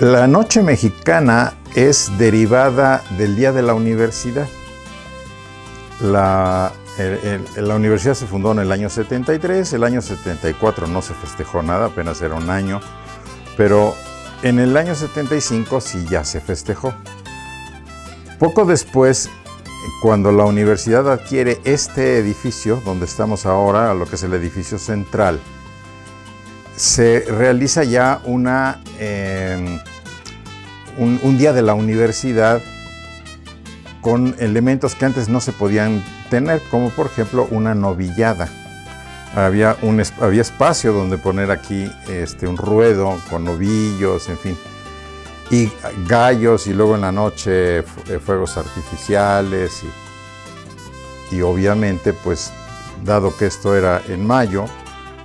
La noche mexicana es derivada del Día de la Universidad. La universidad se fundó en el año 73, el año 74 no se festejó nada, apenas era un año, pero en el año 75 sí ya se festejó. Poco después, cuando la universidad adquiere este edificio, donde estamos ahora, lo que es el edificio central, se realiza ya un día de la universidad con elementos que antes no se podían tener, como por ejemplo una novillada. Había espacio donde poner aquí un ruedo con novillos, en fin, y gallos, y luego en la noche fuegos artificiales, y obviamente, pues, dado que esto era en mayo,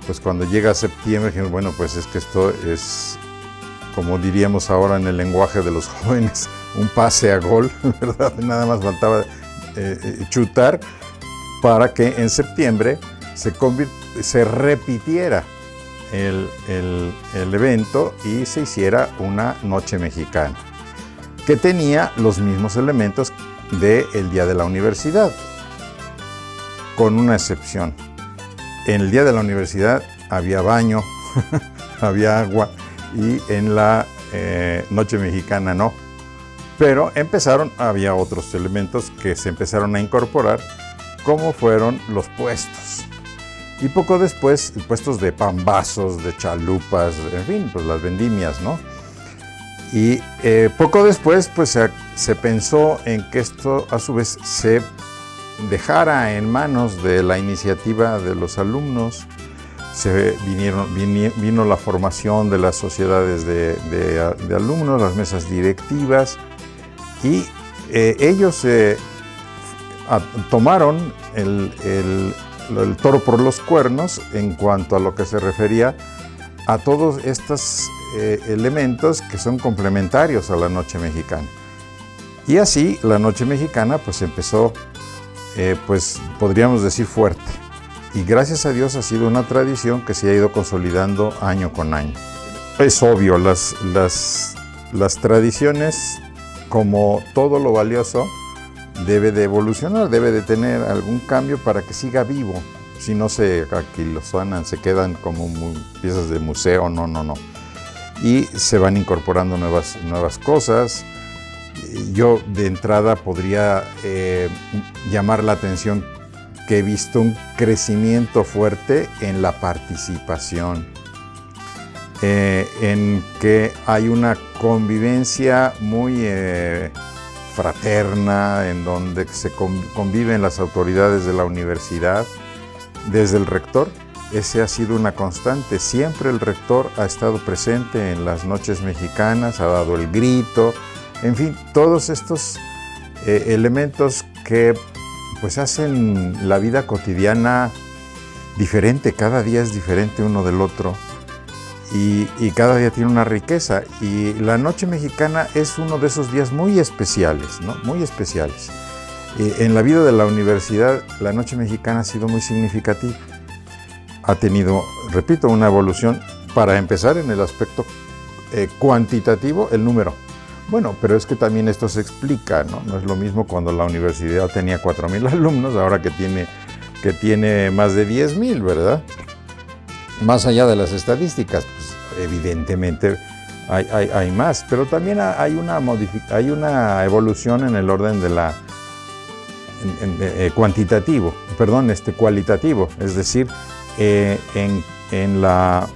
pues cuando llega septiembre, dijimos, bueno, pues es que esto es, como diríamos ahora en el lenguaje de los jóvenes, un pase a gol, ¿verdad? Nada más faltaba chutar para que en septiembre se repitiera el evento y se hiciera una noche mexicana, que tenía los mismos elementos del Día de la Universidad, con una excepción. En el Día de la Universidad había baño, había agua, y en la noche mexicana no. Pero había otros elementos que se empezaron a incorporar, como fueron los puestos. Y poco después, puestos de pambazos, de chalupas, en fin, pues las vendimias, ¿no? Y poco después, pues se pensó en que esto, a su vez, se dejara en manos de la iniciativa de los alumnos. Vino la formación de las sociedades de alumnos, las mesas directivas, y ellos tomaron el toro por los cuernos en cuanto a lo que se refería a todos estos elementos que son complementarios a la noche mexicana. Y así la noche mexicana pues empezó, pues podríamos decir, fuerte. Y gracias a Dios ha sido una tradición que se ha ido consolidando año con año. Es obvio, las tradiciones, como todo lo valioso, debe de evolucionar, debe de tener algún cambio para que siga vivo. Si no se aquilosanan, se quedan como piezas de museo, no. Y se van incorporando nuevas cosas. Yo de entrada podría llamar la atención que he visto un crecimiento fuerte en la participación, en que hay una convivencia muy fraterna, en donde se conviven las autoridades de la universidad. Desde el rector, ese ha sido una constante. Siempre el rector ha estado presente en las noches mexicanas, ha dado el grito, en fin, todos estos elementos que pues hacen la vida cotidiana diferente. Cada día es diferente uno del otro, y cada día tiene una riqueza, y la noche mexicana es uno de esos días muy especiales, ¿no? Muy especiales. En la vida de la universidad, la noche mexicana ha sido muy significativa. Ha tenido, repito, una evolución, para empezar, en el aspecto cuantitativo, el número. Bueno, pero es que también esto se explica, ¿no? No es lo mismo cuando la universidad tenía 4,000 alumnos, ahora que tiene más de 10,000, ¿verdad? Más allá de las estadísticas, pues evidentemente hay más, pero también hay una evolución en el orden de la cualitativo, es decir, en la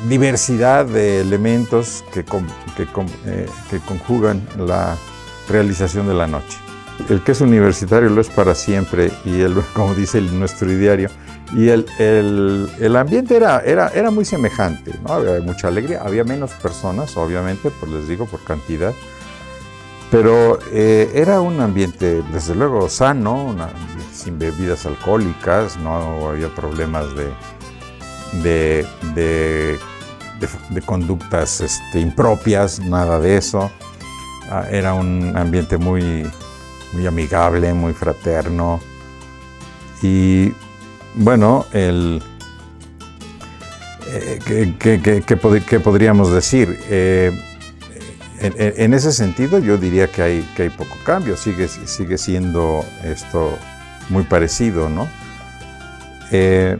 diversidad de elementos que conjugan la realización de la noche. El que es universitario lo es para siempre, y como dice nuestro ideario, y el ambiente era muy semejante, ¿no? Había mucha alegría, había menos personas, obviamente, pues les digo, por cantidad, pero era un ambiente, desde luego, sano, sin bebidas alcohólicas, no había problemas de conductas impropias, nada de eso. Era un ambiente muy amigable, muy fraterno, y bueno, ¿Qué podríamos decir? En ese sentido yo diría que hay poco cambio, sigue siendo esto muy parecido, ¿no? En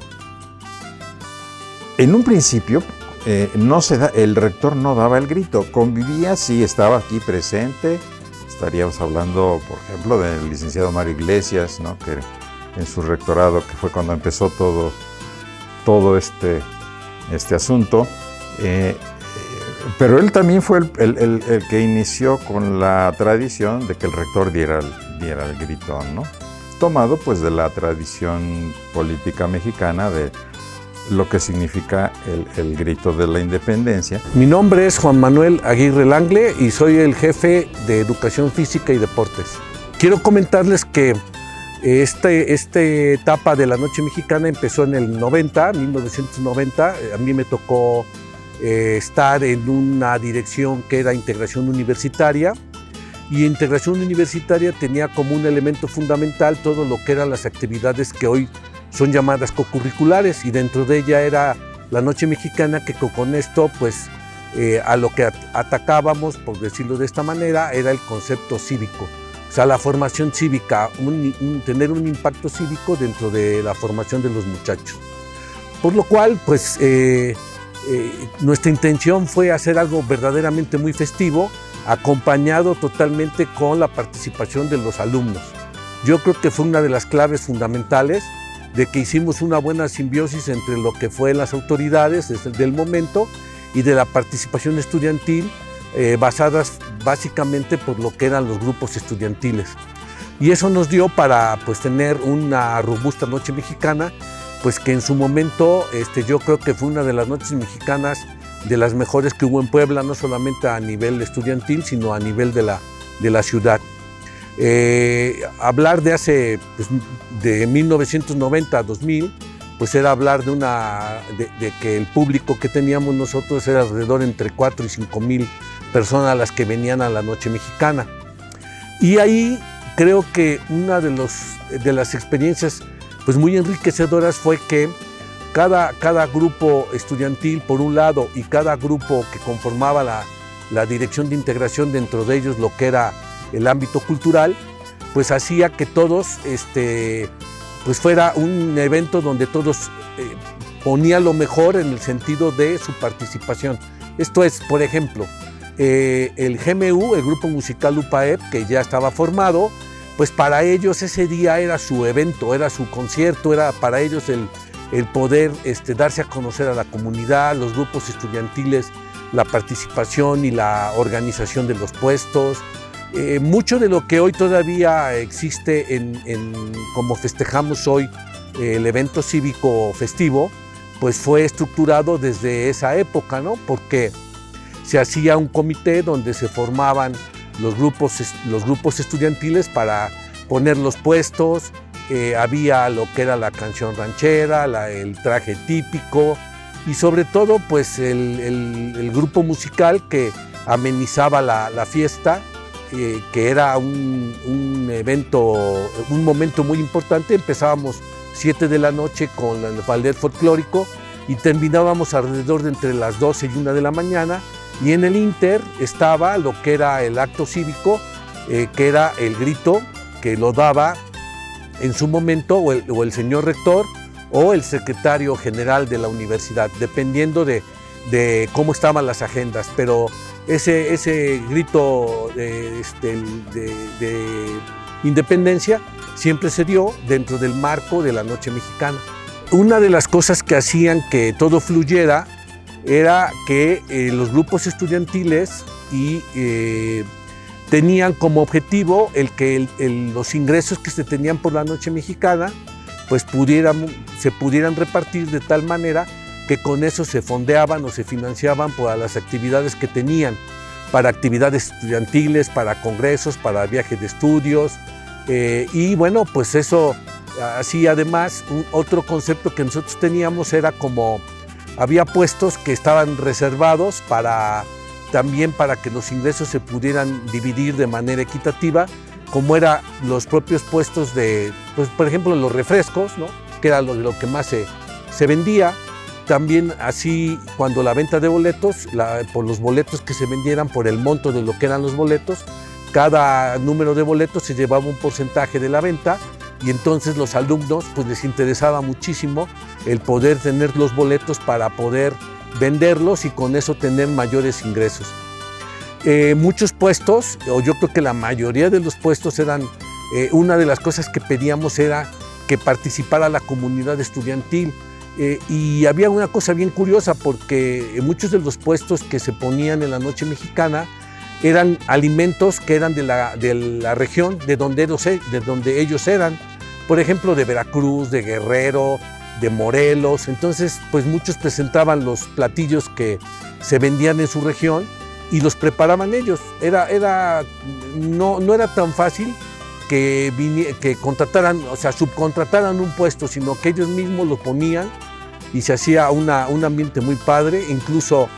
un principio el rector no daba el grito, convivía, sí estaba aquí presente. Estaríamos hablando, por ejemplo, del licenciado Mario Iglesias, ¿no? Que en su rectorado, que fue cuando empezó todo este asunto. Pero él también fue el que inició con la tradición de que el rector diera el grito, ¿no? Tomado pues de la tradición política mexicana de lo que significa el grito de la independencia. Mi nombre es Juan Manuel Aguirre Langle y soy el jefe de Educación Física y Deportes. Quiero comentarles que esta etapa de la Noche Mexicana empezó en el 1990. A mí me tocó estar en una dirección que era Integración Universitaria, y Integración Universitaria tenía como un elemento fundamental todo lo que eran las actividades que hoy son llamadas cocurriculares, y dentro de ella era la Noche Mexicana, que con esto pues a lo que atacábamos, por decirlo de esta manera, era el concepto cívico, o sea, la formación cívica, tener un impacto cívico dentro de la formación de los muchachos. Por lo cual pues nuestra intención fue hacer algo verdaderamente muy festivo, acompañado totalmente con la participación de los alumnos. Yo creo que fue una de las claves fundamentales de que hicimos una buena simbiosis entre lo que fue las autoridades desde el momento y de la participación estudiantil, basadas básicamente por lo que eran los grupos estudiantiles. Y eso nos dio para pues tener una robusta Noche Mexicana, pues que en su momento yo creo que fue una de las noches mexicanas de las mejores que hubo en Puebla, no solamente a nivel estudiantil, sino a nivel de la ciudad. Hablar de hace, pues, de 1990 a 2000, pues era hablar de que el público que teníamos nosotros era alrededor entre 4 y 5 mil personas las que venían a la Noche Mexicana. Y ahí creo que una de las experiencias pues muy enriquecedoras fue que cada grupo estudiantil por un lado y cada grupo que conformaba la dirección de integración, dentro de ellos lo que era el ámbito cultural, pues hacía que todos pues fuera un evento donde todos ponían lo mejor en el sentido de su participación. Esto es, por ejemplo, el GMU, el grupo musical UPAEP, que ya estaba formado, pues para ellos ese día era su evento, era su concierto, era para ellos el poder darse a conocer a la comunidad, los grupos estudiantiles, la participación y la organización de los puestos. Mucho de lo que hoy todavía existe como festejamos hoy el evento cívico festivo, pues fue estructurado desde esa época, ¿no? Porque se hacía un comité donde se formaban los grupos estudiantiles para poner los puestos. Había lo que era la canción ranchera, el traje típico y sobre todo pues el grupo musical que amenizaba la fiesta, que era un evento, un momento muy importante. Empezábamos 7 de la noche con el ballet folclórico y terminábamos alrededor de entre las 12 y 1 de la mañana, y en el Inter estaba lo que era el acto cívico, que era el grito que lo daba en su momento o el señor rector o el secretario general de la universidad, dependiendo de cómo estaban las agendas. Pero ese grito de independencia siempre se dio dentro del marco de la Noche Mexicana. Una de las cosas que hacían que todo fluyera era que los grupos estudiantiles tenían como objetivo el que los ingresos que se tenían por la Noche Mexicana pues se pudieran repartir de tal manera que con eso se fondeaban o se financiaban para las actividades que tenían, para actividades estudiantiles, para congresos, para viajes de estudios. Y bueno, pues eso, así además, otro concepto que nosotros teníamos era como había puestos que estaban reservados también para que los ingresos se pudieran dividir de manera equitativa, como eran los propios puestos de, pues, por ejemplo, los refrescos, ¿no? Que era lo que más se vendía. también así cuando la venta de boletos, por los boletos que se vendieran, por el monto de lo que eran los boletos, cada número de boletos se llevaba un porcentaje de la venta y entonces los alumnos pues les interesaba muchísimo el poder tener los boletos para poder venderlos y con eso tener mayores ingresos. Muchos puestos, o yo creo que la mayoría de los puestos eran, una de las cosas que pedíamos era que participara la comunidad estudiantil. Y había una cosa bien curiosa porque muchos de los puestos que se ponían en la Noche Mexicana eran alimentos que eran de la región de donde ellos eran, por ejemplo de Veracruz, de Guerrero, de Morelos. Entonces pues muchos presentaban los platillos que se vendían en su región y los preparaban ellos. No era tan fácil que contrataran, o sea, subcontrataran un puesto, sino que ellos mismos lo ponían y se hacía un ambiente muy padre. Incluso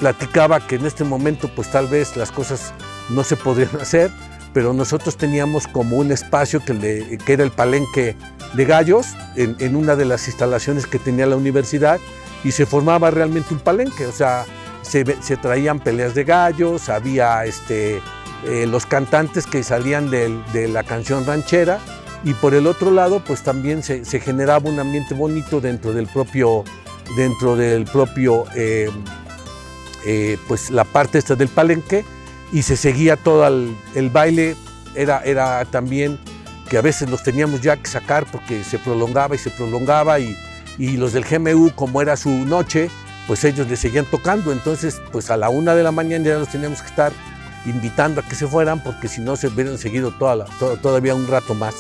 platicaba que en este momento pues tal vez las cosas no se podrían hacer, pero nosotros teníamos como un espacio que era el Palenque de Gallos en una de las instalaciones que tenía la universidad y se formaba realmente un palenque, o sea, se traían peleas de gallos, había los cantantes que salían de la canción ranchera y por el otro lado pues también se generaba un ambiente bonito dentro del propio pues la parte esta del palenque y se seguía todo el baile. Era también que a veces los teníamos ya que sacar porque se prolongaba y los del GMU, como era su noche, pues ellos les seguían tocando. Entonces pues a la 1 de la mañana ya los teníamos que estar invitando a que se fueran porque si no se hubieran seguido todavía un rato más.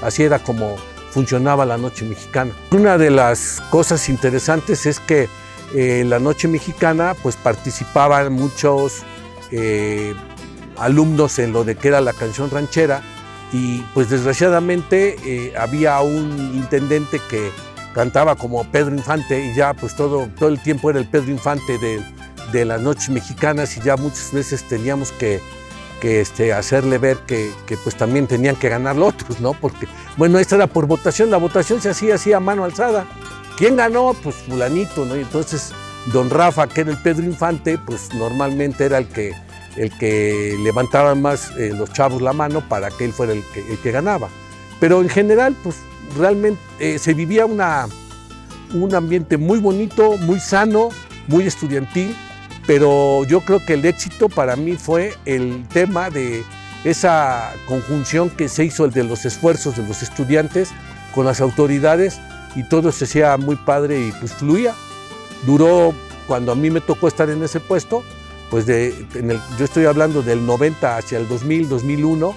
Así era como funcionaba la Noche Mexicana. Una de las cosas interesantes es que en la Noche Mexicana pues participaban muchos alumnos en lo de que era la canción ranchera y pues desgraciadamente había un intendente que cantaba como Pedro Infante y ya pues todo el tiempo era el Pedro Infante de las Noches Mexicanas y ya muchas veces teníamos que hacerle ver que pues también tenían que ganar los otros, ¿no? Porque, bueno, esta era por votación, la votación se hacía así a mano alzada. ¿Quién ganó? Pues fulanito, ¿no? Y entonces don Rafa, que era el Pedro Infante, pues normalmente era el que levantaba más los chavos la mano para que él fuera el que ganaba. Pero en general, pues realmente se vivía un ambiente muy bonito, muy sano, muy estudiantil, pero yo creo que el éxito para mí fue el tema de esa conjunción que se hizo, el de los esfuerzos de los estudiantes con las autoridades y todo se hacía muy padre y pues fluía. Duró, cuando a mí me tocó estar en ese puesto, pues yo estoy hablando del 90 hacia el 2000, 2001,